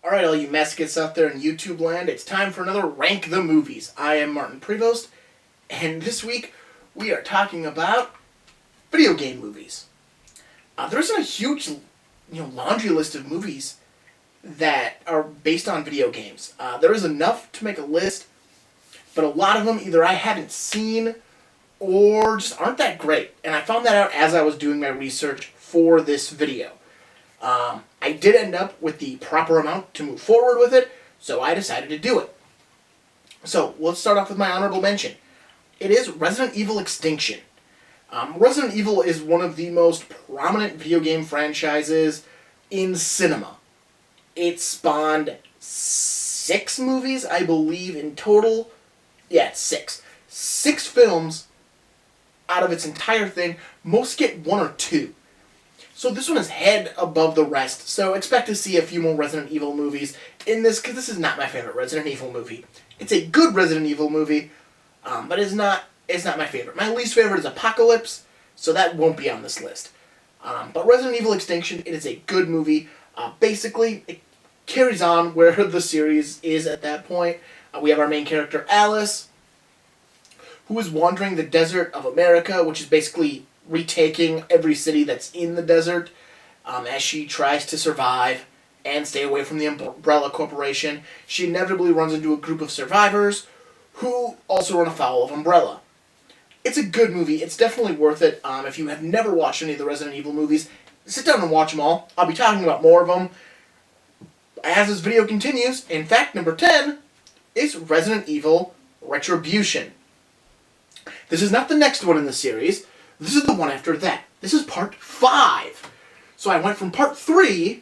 Alright, all you masochists out there in YouTube land, it's time for another Rank the Movies. I am Martin Prevost, and this week we are talking about video game movies. There isn't a huge laundry list of movies that are based on video games. There is enough to make a list, but a lot of them either I haven't seen or just aren't that great. And I found that out as I was doing my research for this video. I did end up with the proper amount to move forward with it, so I decided to do it. So, let's start off with my honorable mention. It is Resident Evil Extinction. Resident Evil is one of the most prominent video game franchises in cinema. It spawned 6 movies, I believe, in total. Yeah, it's 6. 6 films out of its entire thing. Most get 1 or 2. So this one is head above the rest, so expect to see a few more Resident Evil movies in this, because this is not my favorite Resident Evil movie. It's a good Resident Evil movie, but it's not my favorite. My least favorite is Apocalypse, so that won't be on this list. But Resident Evil Extinction, it is a good movie. Basically, it carries on where the series is at that point. We have our main character, Alice, who is wandering the desert of America, which is basically retaking every city that's in the desert as she tries to survive and stay away from the Umbrella Corporation. She inevitably runs into a group of survivors who also run afoul of Umbrella. It's a good movie. It's definitely worth it. If you have never watched any of the Resident Evil movies, sit down and watch them all. I'll be talking about more of them as this video continues. In fact, number 10 is Resident Evil Retribution. This is not the next one in the series. This is the one after that. This is part 5. So I went from part 3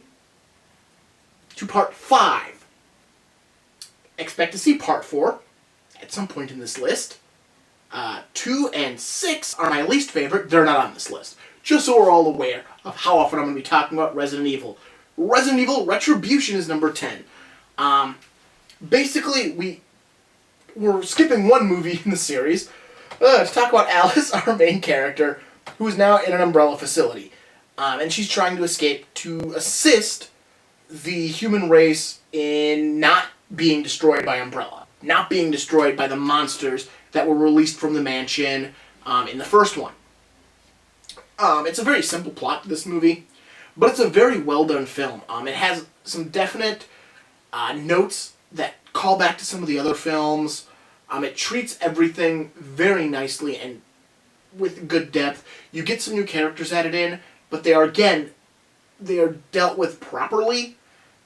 to part 5. Expect to see part 4 at some point in this list. 2 and 6 are my least favorite. They're not on this list. Just so we're all aware of how often I'm going to be talking about Resident Evil. Resident Evil Retribution is number 10. Basically, we're skipping one movie in the series. Let's talk about Alice, our main character, who is now in an Umbrella facility. And she's trying to escape to assist the human race in not being destroyed by Umbrella. Not being destroyed by the monsters that were released from the mansion in the first one. It's a very simple plot to this movie, but it's a very well done film. It has some definite notes that call back to some of the other films. It treats everything very nicely and with good depth. You get some new characters added in, but they are dealt with properly.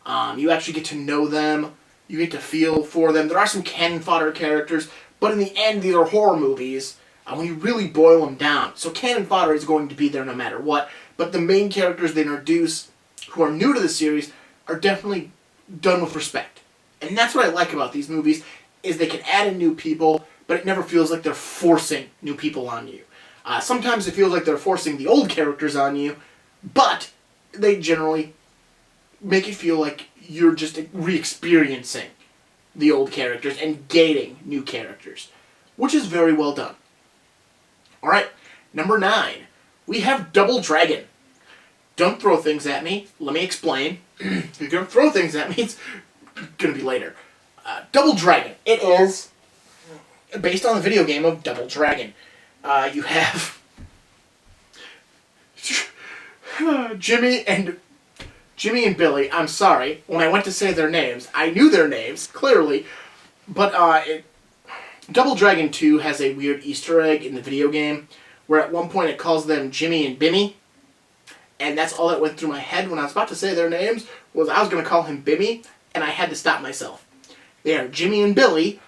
You actually get to know them. You get to feel for them. There are some cannon fodder characters, but in the end, these are horror movies when you really boil them down. So cannon fodder is going to be there no matter what, but the main characters they introduce, who are new to the series, are definitely done with respect. And that's what I like about these movies, is they can add in new people, but it never feels like they're forcing new people on you. Sometimes it feels like they're forcing the old characters on you, but they generally make it feel like you're just re-experiencing the old characters and gaining new characters, which is very well done. Alright, number 9. We have Double Dragon. Don't throw things at me. Let me explain. If you're going to throw things at me, it's going to be later. Double Dragon. It is based on the video game of Double Dragon. You have Jimmy and Billy. I'm sorry. When I went to say their names, I knew their names, clearly. But Double Dragon 2 has a weird Easter egg in the video game, where at one point it calls them Jimmy and Bimmy. And that's all that went through my head when I was about to say their names, was I was going to call him Bimmy, and I had to stop myself. They are Jimmy and Billy.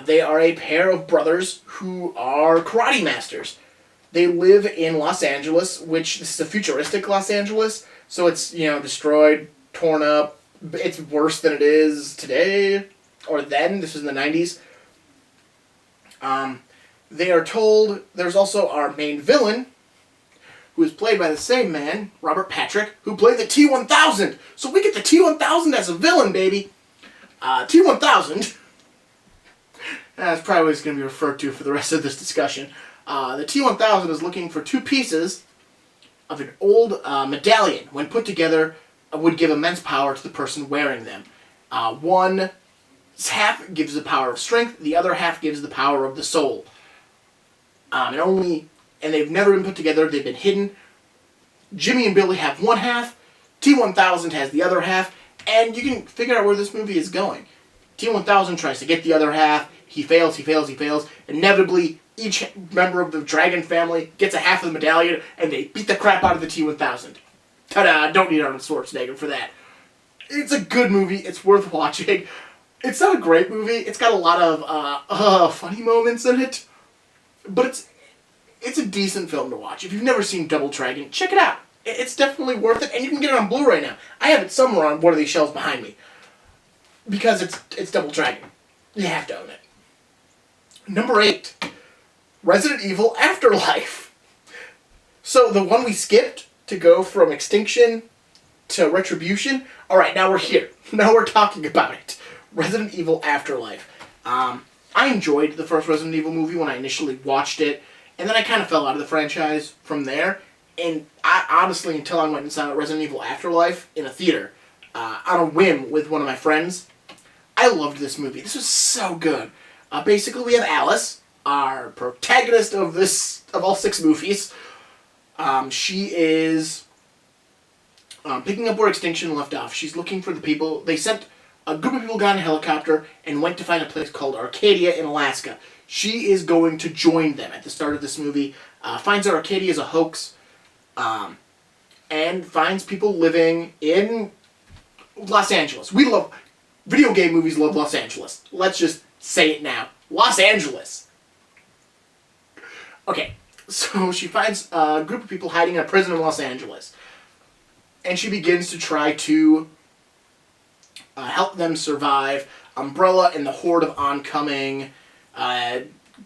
They are a pair of brothers who are karate masters. They live in Los Angeles, which this is a futuristic Los Angeles, so it's, destroyed, torn up. It's worse than it is today, or then. This was in the 90s. They are told, there's also our main villain, who is played by the same man, Robert Patrick, who played the T-1000. So we get the T-1000 as a villain, baby. T-1000, that's probably what it's going to be referred to for the rest of this discussion. The T-1000 is looking for 2 pieces of an old medallion. When put together, would give immense power to the person wearing them. One half gives the power of strength, the other half gives the power of the soul. And they've never been put together, they've been hidden. Jimmy and Billy have one half, T-1000 has the other half, and you can figure out where this movie is going. T-1000 tries to get the other half, he fails. Inevitably, each member of the dragon family gets a half of the medallion, and they beat the crap out of the T-1000. Ta-da! Don't need Arnold Schwarzenegger for that. It's a good movie, it's worth watching. It's not a great movie, it's got a lot of funny moments in it, but it's a decent film to watch. If you've never seen Double Dragon, check it out. It's definitely worth it, and you can get it on Blu-ray now. I have it somewhere on one of these shelves behind me. Because it's Double Dragon. You have to own it. Number 8. Resident Evil Afterlife. So the one we skipped to go from Extinction to Retribution. Alright, now we're here. Now we're talking about it. Resident Evil Afterlife. I enjoyed the first Resident Evil movie when I initially watched it. And then I kind of fell out of the franchise from there. And I honestly, until I went and saw Resident Evil Afterlife in a theater, on a whim with one of my friends, I loved this movie. This was so good. Basically, we have Alice, our protagonist of all 6 movies. She is picking up where Extinction left off. She's looking for the people. They sent a group of people, got in a helicopter, and went to find a place called Arcadia in Alaska. She is going to join them at the start of this movie. Finds out Arcadia is a hoax. And finds people living in Los Angeles. Video game movies love Los Angeles. Let's just say it now. Los Angeles. Okay, so she finds a group of people hiding in a prison in Los Angeles. And she begins to try to help them survive Umbrella and the horde of oncoming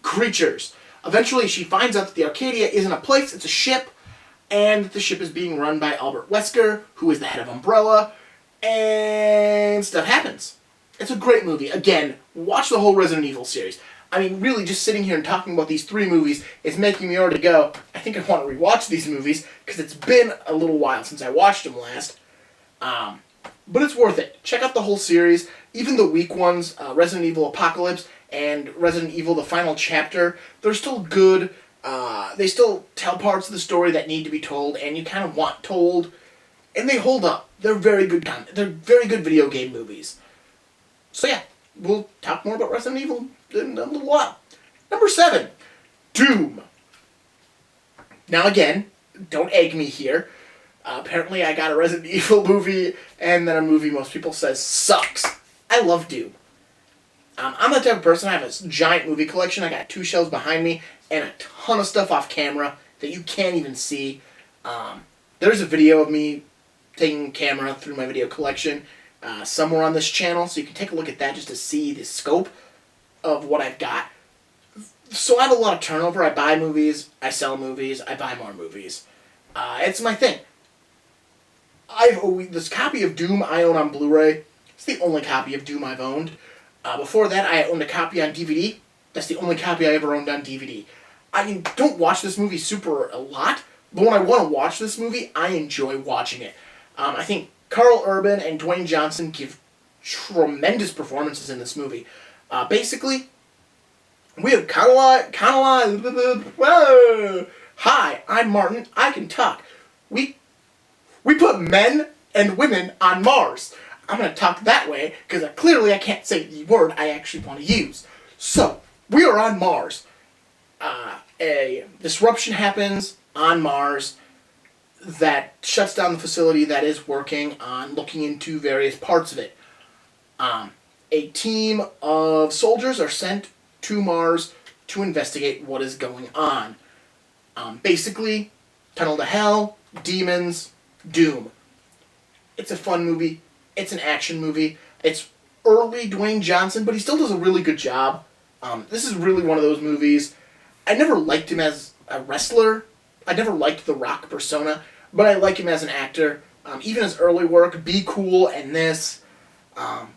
creatures. Eventually, she finds out that the Arcadia isn't a place, it's a ship. And the ship is being run by Albert Wesker, who is the head of Umbrella, and stuff happens. It's a great movie. Again, watch the whole Resident Evil series. I mean, really, just sitting here and talking about these 3 movies is making me already go, I think I want to rewatch these movies, because it's been a little while since I watched them last. But it's worth it. Check out the whole series. Even the weak ones, Resident Evil Apocalypse and Resident Evil The Final Chapter, they're still good. They still tell parts of the story that need to be told, and you kind of want told, and they hold up. They're very good They're very good video game movies. So yeah, we'll talk more about Resident Evil in a little while. Number 7, Doom. Now again, don't egg me here. Apparently I got a Resident Evil movie, and then a movie most people says sucks. I love Doom. I'm the type of person, I have a giant movie collection. I got 2 shelves behind me, and a ton of stuff off camera that you can't even see. There's a video of me taking camera through my video collection somewhere on this channel, so you can take a look at that just to see the scope of what I've got. So I have a lot of turnover. I buy movies, I sell movies, I buy more movies. It's my thing. This copy of Doom I own on Blu-ray. It's the only copy of Doom I've owned. Before that, I owned a copy on DVD. That's the only copy I ever owned on DVD. I don't watch this movie a lot, but when I want to watch this movie, I enjoy watching it. I think Carl Urban and Dwayne Johnson give tremendous performances in this movie. Basically, we have whoa! Hi, I'm Martin. I can talk. We put men and women on Mars. I'm going to talk that way because clearly I can't say the word I actually want to use. So, we are on Mars. A disruption happens on Mars that shuts down the facility that is working on looking into various parts of it. A team of soldiers are sent to Mars to investigate what is going on. Basically, Tunnel to Hell, demons, Doom. It's a fun movie. It's an action movie. It's early Dwayne Johnson, but he still does a really good job. This is really one of those movies. I never liked him as a wrestler. I never liked the Rock persona, but I like him as an actor. Even his early work, Be Cool and this,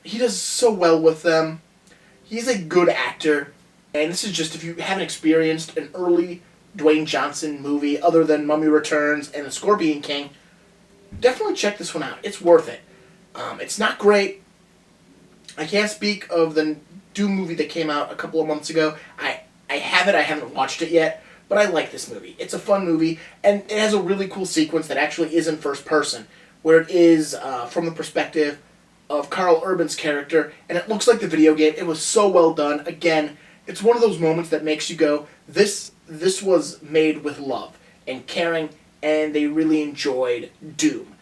he does so well with them. He's a good actor, and this is just if you haven't experienced an early Dwayne Johnson movie other than Mummy Returns and The Scorpion King, definitely check this one out. It's worth it. It's not great. I can't speak of the Doom movie that came out a couple of months ago. I have it. I haven't watched it yet, but I like this movie. It's a fun movie, and it has a really cool sequence that actually is in first person, where it is from the perspective of Carl Urban's character, and it looks like the video game. It was so well done. Again, it's one of those moments that makes you go, this was made with love and caring, and they really enjoyed Doom.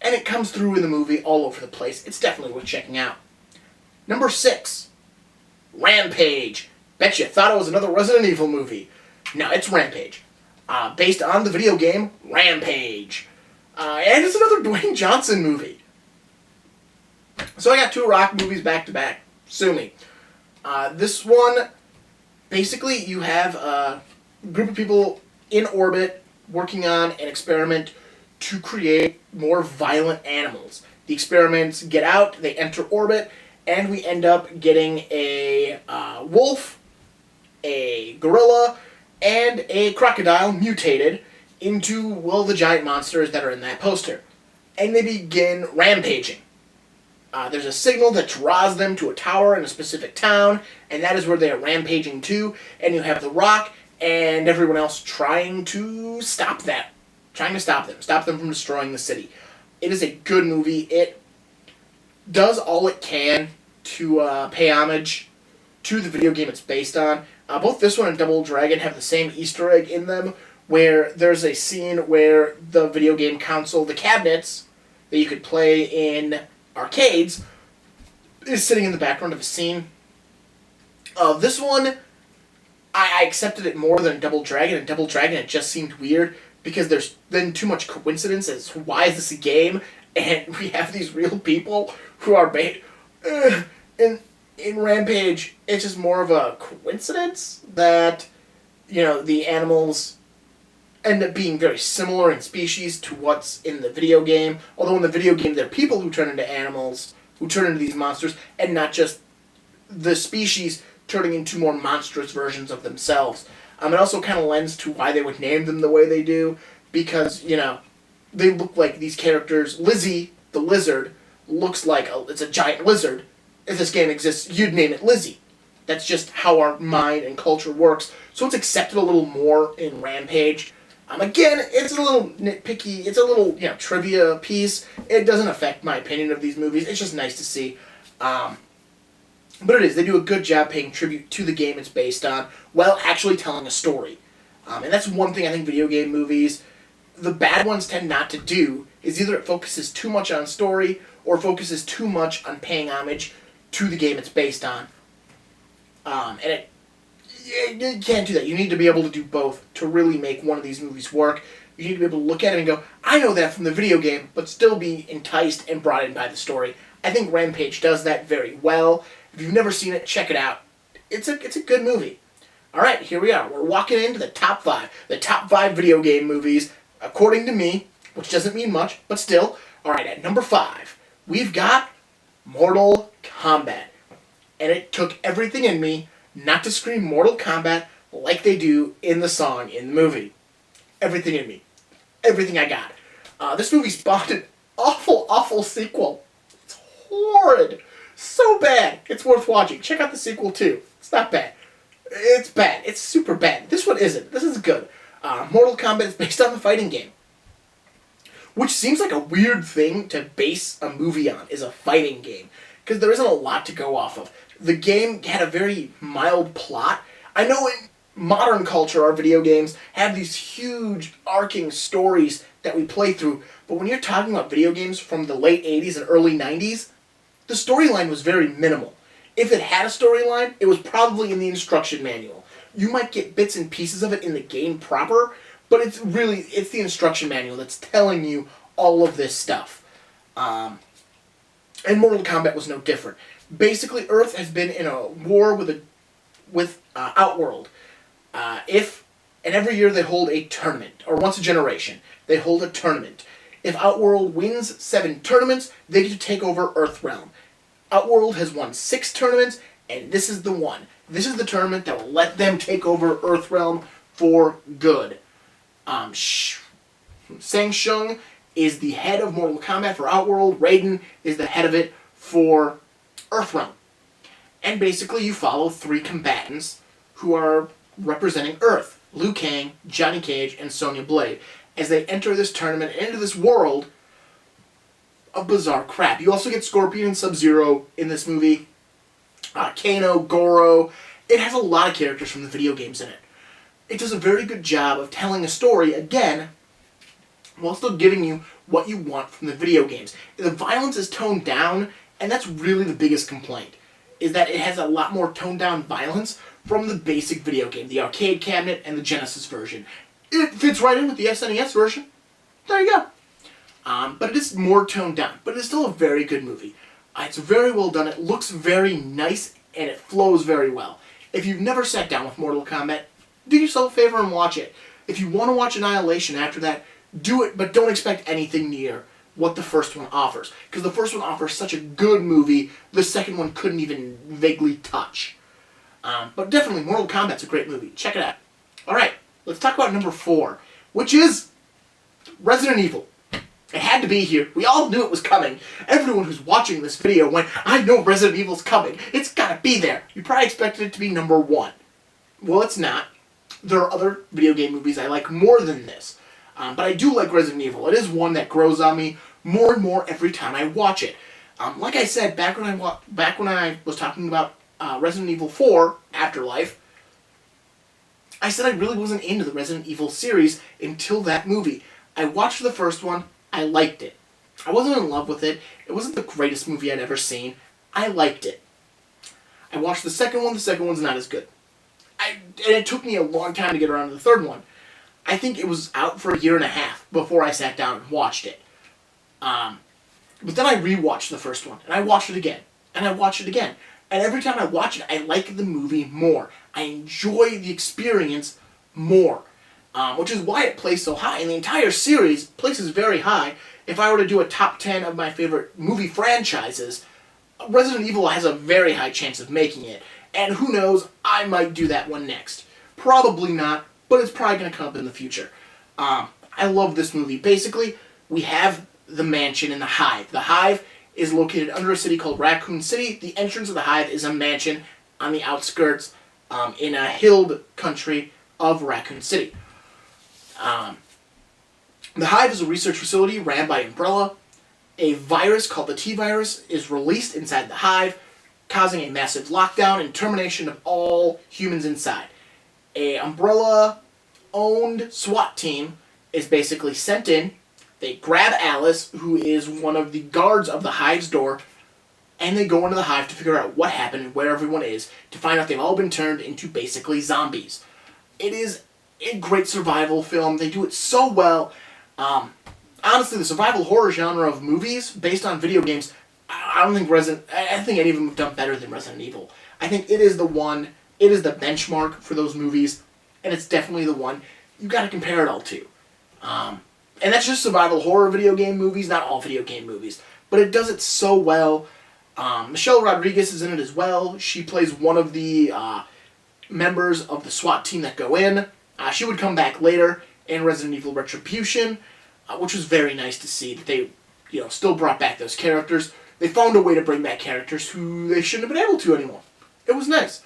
And it comes through in the movie all over the place. It's definitely worth checking out. Number 6, Rampage. Bet you thought it was another Resident Evil movie. No, it's Rampage. Based on the video game Rampage. And it's another Dwayne Johnson movie. So I got 2 Rock movies back to back. Sue me. This one, basically you have a group of people in orbit working on an experiment to create more violent animals. The experiments get out, they enter orbit, and we end up getting a wolf, a gorilla, and a crocodile mutated into, well, the giant monsters that are in that poster. And they begin rampaging. There's a signal that draws them to a tower in a specific town, and that is where they are rampaging to, and you have The Rock and everyone else trying to stop that. Stop them from destroying the city. It is a good movie. It does all it can to pay homage to the video game it's based on. Both this one and Double Dragon have the same Easter egg in them, where there's a scene where the video game console, the cabinets that you could play in arcades, is sitting in the background of a scene. This one, I accepted it more than Double Dragon. In Double Dragon, it just seemed weird because there's been too much coincidence as to why is this a game, and we have these real people who are in Rampage. It's just more of a coincidence that, you know, the animals end up being very similar in species to what's in the video game. Although in the video game, they're people who turn into animals, who turn into these monsters, and not just the species turning into more monstrous versions of themselves. It also kind of lends to why they would name them the way they do, because, you know, they look like these characters. Lizzie, the lizard, looks like it's a giant lizard. If this game exists, you'd name it Lizzie. That's just how our mind and culture works. So it's accepted a little more in Rampage. Again, it's a little nitpicky. It's a little, you know, trivia piece. It doesn't affect my opinion of these movies. It's just nice to see. But it is. They do a good job paying tribute to the game it's based on while actually telling a story. And that's one thing I think video game movies, the bad ones, tend not to do, is either it focuses too much on story or focuses too much on paying homage to the game it's based on. And you can't do that. You need to be able to do both to really make one of these movies work. You need to be able to look at it and go, I know that from the video game, but still be enticed and brought in by the story. I think Rampage does that very well. If you've never seen it, check it out. It's a good movie. Alright, here we are. We're walking into the top 5. The top 5 video game movies, according to me, which doesn't mean much, but still. Alright, at number 5, we've got Mortal Kombat. And it took everything in me not to scream Mortal Kombat like they do in the song in the movie. Everything in me. Everything I got. This movie spawned an awful sequel. It's horrid. So bad. It's worth watching. Check out the sequel too. It's not bad. It's bad. It's super bad. This one isn't. This is good. Mortal Kombat is based on the fighting game. Which seems like a weird thing to base a movie on, is a fighting game. Because there isn't a lot to go off of. The game had a very mild plot. I know in modern culture, our video games have these huge arcing stories that we play through. But when you're talking about video games from the late 80s and early 90s, the storyline was very minimal. If it had a storyline, it was probably in the instruction manual. You might get bits and pieces of it in the game proper, but it's the instruction manual that's telling you all of this stuff. And Mortal Kombat was no different. Basically, Earth has been in a war with Outworld. And every year they hold a tournament, or once a generation, they hold a tournament. If Outworld wins 7 tournaments, they get to take over Earthrealm. Outworld has won 6 tournaments, and this is the one. This is the tournament that will let them take over Earthrealm for good. Shang Tsung is the head of Mortal Kombat for Outworld. Raiden is the head of it for Earthrealm. And basically you follow 3 combatants who are representing Earth. Liu Kang, Johnny Cage, and Sonya Blade, as they enter this tournament into this world of bizarre crap. You also get Scorpion and Sub-Zero in this movie. Kano, Goro. It has a lot of characters from the video games in it. It does a very good job of telling a story, again, while still giving you what you want from the video games. The violence is toned down, and that's really the biggest complaint, is that it has a lot more toned down violence from the basic video game, the arcade cabinet and the Genesis version. It fits right in with the SNES version. There you go. But it is more toned down, but it is still a very good movie. It's very well done, it looks very nice, and it flows very well. If you've never sat down with Mortal Kombat, do yourself a favor and watch it. If you want to watch Annihilation after that, do it, but don't expect anything near what the first one offers. Because the first one offers such a good movie, the second one couldn't even vaguely touch. But definitely, Mortal Kombat's a great movie. Check it out. Alright, let's talk about number 4, which is Resident Evil. It had to be here. We all knew it was coming. Everyone who's watching this video went, I know Resident Evil's coming. It's gotta be there. You probably expected it to be number 1. Well, it's not. There are other video game movies I like more than this. But I do like Resident Evil. It is one that grows on me more and more every time I watch it. Like I said, back when I was talking about Resident Evil 4, Afterlife, I said I really wasn't into the Resident Evil series until that movie. I watched the first one. I liked it. I wasn't in love with it. It wasn't the greatest movie I'd ever seen. I liked it. I watched the second one. The second one's not as good. And it took me a long time to get around to the third one. I think it was out for a year and a half before I sat down and watched it. But then I rewatched the first one, and I watched it again, and I watched it again. And every time I watch it, I like the movie more. I enjoy the experience more. Which is why it plays so high. And the entire series places very high. If I were to do a top 10 of my favorite movie franchises, Resident Evil has a very high chance of making it. And who knows, I might do that one next. Probably not, but it's probably going to come up in the future. I love this movie. Basically, we have the mansion in the Hive. The Hive is located under a city called Raccoon City. The entrance of the Hive is a mansion on the outskirts in a hilled country of Raccoon City. The Hive is a research facility ran by Umbrella. A virus called the T-Virus is released inside the Hive, causing a massive lockdown and termination of all humans inside. A Umbrella-owned SWAT team is basically sent in. They grab Alice, who is one of the guards of the Hive's door, and they go into the Hive to figure out what happened and where everyone is, to find out they've all been turned into basically zombies. It is a great survival film. They do it so well. Honestly, the survival horror genre of movies based on video games, I think any of them have done better than Resident Evil. I think it is the one, it is the benchmark for those movies, and it's definitely the one you gotta compare it all to. And that's just survival horror video game movies, not all video game movies. But it does it so well. Michelle Rodriguez is in it as well. She plays one of the members of the SWAT team that go in. She would come back later in Resident Evil Retribution, which was very nice to see that they, still brought back those characters. They found a way to bring back characters who they shouldn't have been able to anymore. It was nice.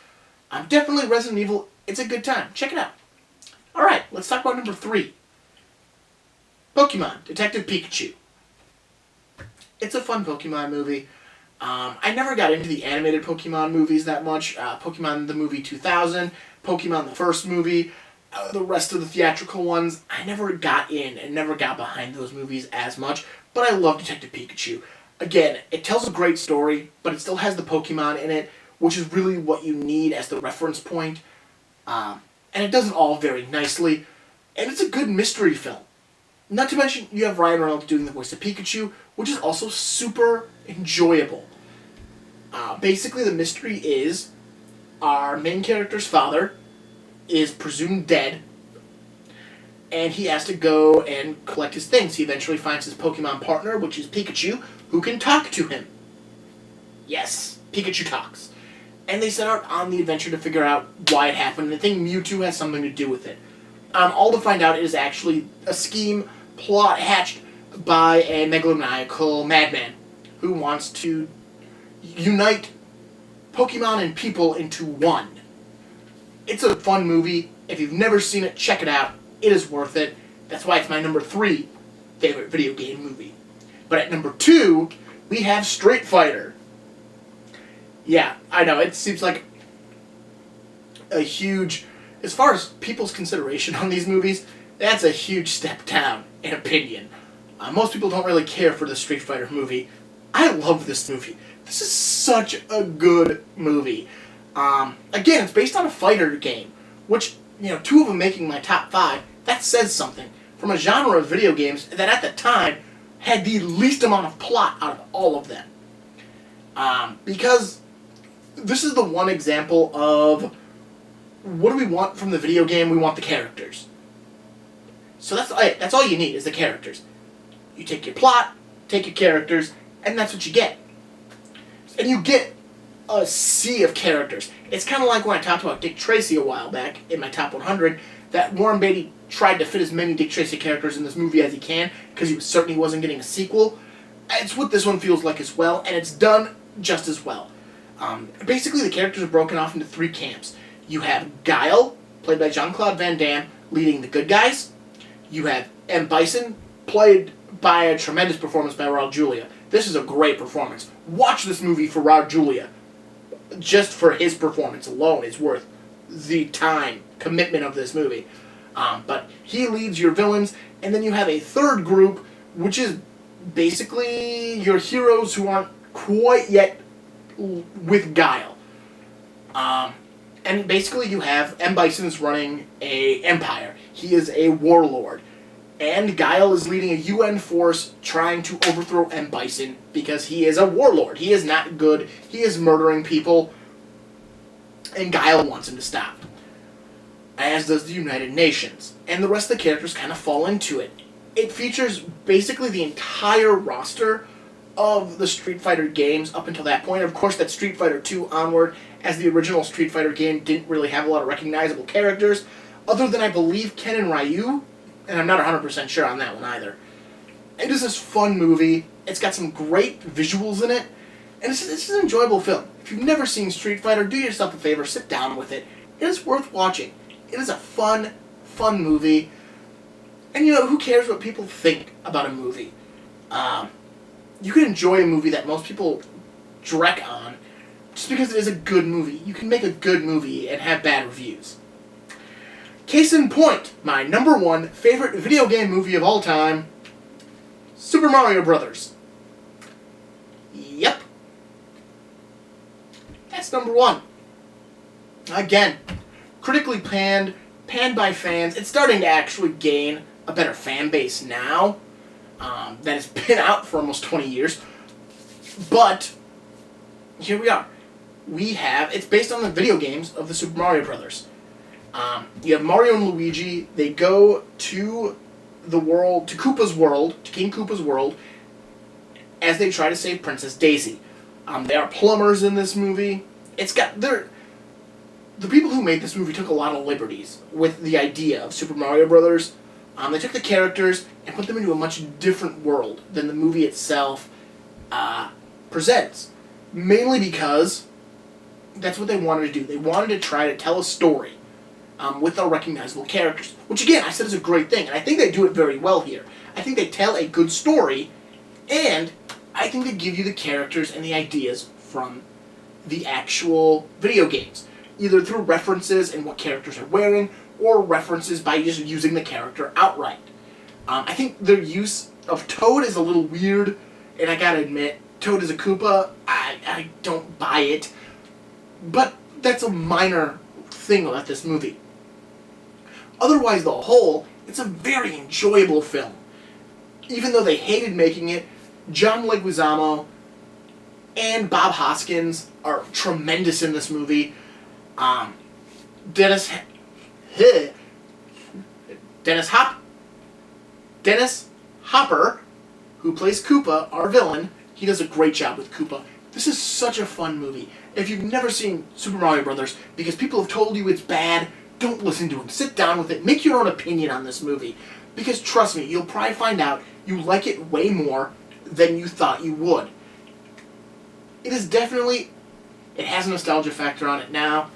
Definitely Resident Evil. It's a good time. Check it out. All right, let's talk about number 3. Pokemon, Detective Pikachu. It's a fun Pokemon movie. I never got into the animated Pokemon movies that much. Pokemon the movie 2000, Pokemon the first movie, the rest of the theatrical ones, I never got in and never got behind those movies as much, but I love Detective Pikachu. Again, it tells a great story, but it still has the Pokemon in it, which is really what you need as the reference point. And it does it all very nicely, and it's a good mystery film. Not to mention, you have Ryan Reynolds doing the voice of Pikachu, which is also super enjoyable. Basically, the mystery is our main character's father is presumed dead, and he has to go and collect his things. He eventually finds his Pokemon partner, which is Pikachu, who can talk to him. Yes, Pikachu talks. And they set out on the adventure to figure out why it happened, and I think Mewtwo has something to do with it. All to find out is actually a scheme, plot hatched by a megalomaniacal madman who wants to unite Pokemon and people into one. It's a fun movie. If you've never seen it, check it out. It is worth it. That's why it's my number 3 favorite video game movie. But at number 2, we have Street Fighter. Yeah, I know, it seems like a huge... As far as people's consideration on these movies, that's a huge step down in opinion. Most people don't really care for the Street Fighter movie. I love this movie. This is such a good movie. Again, it's based on a fighter game, which, 2 of them making my top 5, that says something. From a genre of video games that at the time had the least amount of plot out of all of them. Because this is the one example of what do we want from the video game? We want the characters. So that's all you need is the characters. You take your plot, take your characters, and that's what you get. And you get a sea of characters. It's kind of like when I talked about Dick Tracy a while back in my top 100, that Warren Beatty tried to fit as many Dick Tracy characters in this movie as he can, because he certainly wasn't getting a sequel. It's what this one feels like as well, and it's done just as well. Basically, the characters are broken off into 3 camps. You have Guile, played by Jean-Claude Van Damme, leading the good guys. You have M. Bison, played by a tremendous performance by Raul Julia. This is a great performance. Watch this movie for Raul Julia. Just for his performance alone is worth the time, commitment of this movie. But he leads your villains, and then you have a third group, which is basically your heroes who aren't quite yet with Guile. And basically you have M. Bison's running a empire. He is a warlord. And Guile is leading a UN force trying to overthrow M. Bison because he is a warlord. He is not good. He is murdering people. And Guile wants him to stop. As does the United Nations. And the rest of the characters kind of fall into it. It features basically the entire roster of the Street Fighter games up until that point. Of course, that Street Fighter 2 onward, as the original Street Fighter game didn't really have a lot of recognizable characters, other than, I believe, Ken and Ryu, and I'm not 100% sure on that one either. It is this fun movie. It's got some great visuals in it, and it's an enjoyable film. If you've never seen Street Fighter, do yourself a favor, sit down with it. It is worth watching. It is a fun movie, and who cares what people think about a movie? You can enjoy a movie that most people dreck on just because it is a good movie. You can make a good movie and have bad reviews. Case in point, my number 1 favorite video game movie of all time, Super Mario Brothers. Yep. That's number 1. Again, critically panned by fans. It's starting to actually gain a better fan base now. That has been out for almost 20 years. But here we are. It's based on the video games of the Super Mario Brothers. You have Mario and Luigi. They go to the world, to Koopa's world, to King Koopa's world, as they try to save Princess Daisy. They are plumbers in this movie. The people who made this movie took a lot of liberties with the idea of Super Mario Brothers. They took the characters and put them into a much different world than the movie itself presents. Mainly because that's what they wanted to do. They wanted to try to tell a story with our recognizable characters. Which, again, I said is a great thing. And I think they do it very well here. I think they tell a good story, and I think they give you the characters and the ideas from the actual video games. Either through references and what characters are wearing, or references by just using the character outright. I think their use of Toad is a little weird, and I gotta admit, Toad is a Koopa. I don't buy it. But that's a minor thing about this movie. Otherwise, the whole, it's a very enjoyable film. Even though they hated making it, John Leguizamo and Bob Hoskins are tremendous in this movie. Dennis Hopper, who plays Koopa, our villain, he does a great job with Koopa. This is such a fun movie. If you've never seen Super Mario Brothers, because people have told you it's bad, don't listen to them. Sit down with it. Make your own opinion on this movie. Because trust me, you'll probably find out you like it way more than you thought you would. It is definitely, it has a nostalgia factor on it now,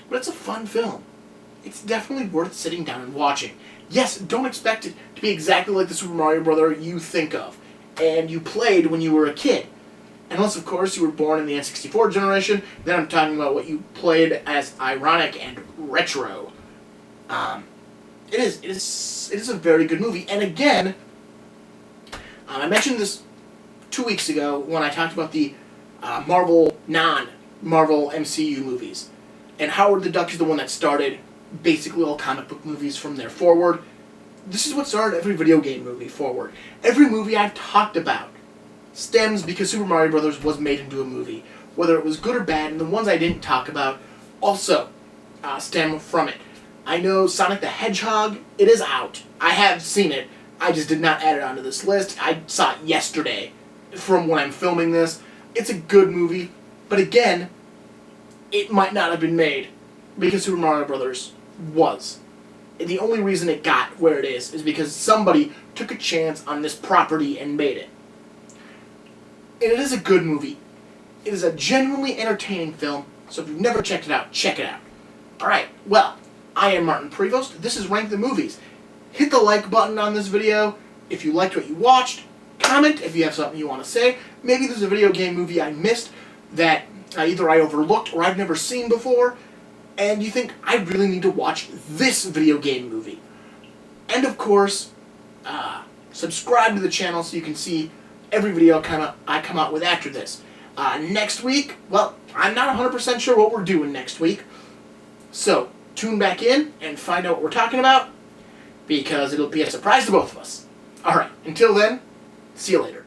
but it's a fun film. It's definitely worth sitting down and watching. Yes, don't expect it to be exactly like the Super Mario Bros. You think of and you played when you were a kid. Unless, of course, you were born in the N64 generation, then I'm talking about what you played as ironic and retro. It is a very good movie. And again, I mentioned this 2 weeks ago when I talked about the non-Marvel MCU movies. And Howard the Duck is the one that started basically all comic book movies from there forward. This is what started every video game movie forward. Every movie I've talked about stems because Super Mario Bros. Was made into a movie. Whether it was good or bad, and the ones I didn't talk about also stem from it. I know Sonic the Hedgehog, it is out. I have seen it. I just did not add it onto this list. I saw it yesterday from when I'm filming this. It's a good movie, but again, it might not have been made because Super Mario Bros. Was. And the only reason it got where it is because somebody took a chance on this property and made it. And it is a good movie. It is a genuinely entertaining film, so if you've never checked it out, check it out. Alright, well, I am Martin Prevost. This is Rank the Movies. Hit the like button on this video if you liked what you watched. Comment if you have something you want to say. Maybe there's a video game movie I missed that either I overlooked or I've never seen before, and you think, I really need to watch this video game movie. And of course, subscribe to the channel so you can see every video I come out with after this. Next week, well, I'm not 100% sure what we're doing next week, so tune back in and find out what we're talking about, because it'll be a surprise to both of us. Alright, until then, see you later.